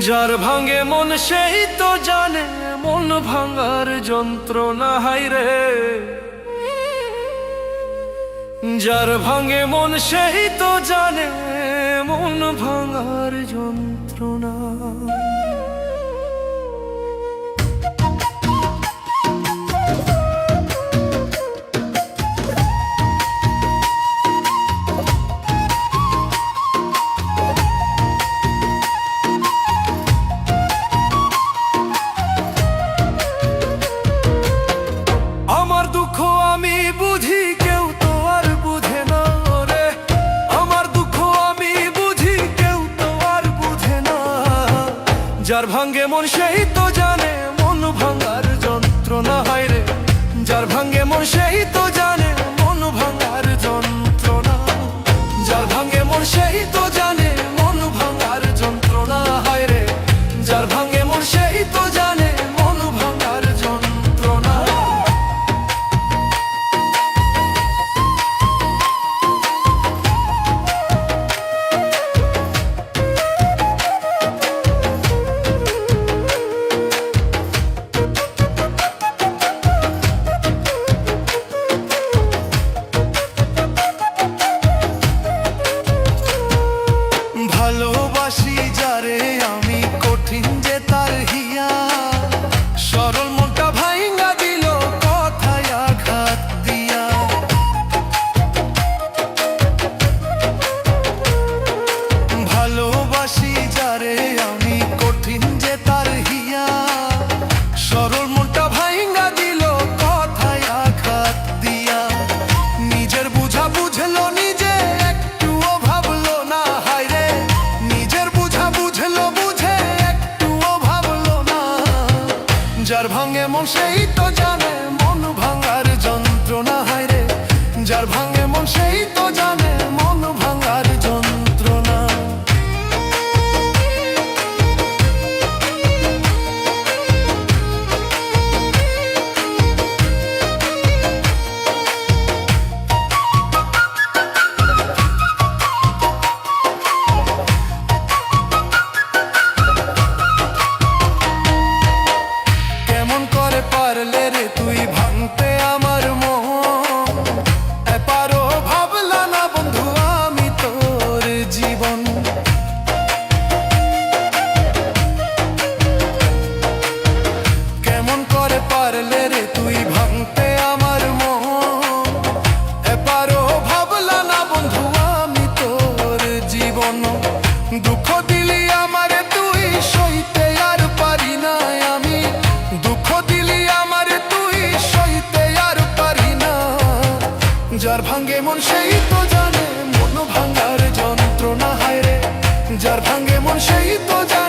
যার ভাঙে মন সেই তো জানে মন ভাঙার যন্ত্রণা হায়রে। যার ভাঙে মন সেই তো জানে মন ভাঙার যন্ত্রণা। আমার দুঃখ আমি বুঝি কেউ তো আর বুঝে না রে। আমার দুঃখ আমি বুঝি কেউ তো আর বুঝে না। যার ভাঙে মন সেই তো জানে মন ভাঙার যন্ত্রণা হায়রে। যার ভাঙে মন সেই তো জানে মন ভাঙার যন্ত্রণা। যার ভাঙে মন সেই তো জানে মন ভাঙার যন্ত্রণা হায়রে। যার ভাঙে মন সেই তো জানে মন ভাঙার যন্ত্রণা। ভালোবাসি যারে আমি কঠিন যে তার হিয়া। সরল মনটা ভাইঙ্গা দিল কথায় আঘাত দিয়া। ভালোবাসি যারে আমি কঠিন যে তার হিয়া। সরল মনটা ভাইঙ্গা দিল কথায় আঘাত দিয়া। নিজের বুঝা বুঝলো নিজে একটুও ভাবলো না হায়রে। নিজের বুঝা বুঝলো বুঝে একটুও ভাবলো না। যার ভাঙে মন সেই তো জানে মন ভাঙার যন্ত্রণা হায়রে। যার ভাঙে মন সেই তো জানে মন ভাঙার যন্ত্রণা। কেমন করে পারলে রে তুই ভাঙতে আমার মন। এপারও ভাবলা না বন্ধু আমি তোর জীবন। কেমন করে পারলে রে তুই ভাঙতে আমার মন। এপারও ভাবলা না বন্ধু আমি তোর জীবন। দুঃখ দিলি আমারে তুই সইতে আর পারি না আমি। দুঃখ দিলি আমারে তুই সইতে আর পারি না। যার ভাঙে মন সেই তো জানে মন ভাঙার যন্ত্রণা হায়রে। যার ভাঙে মন সেই তো জানে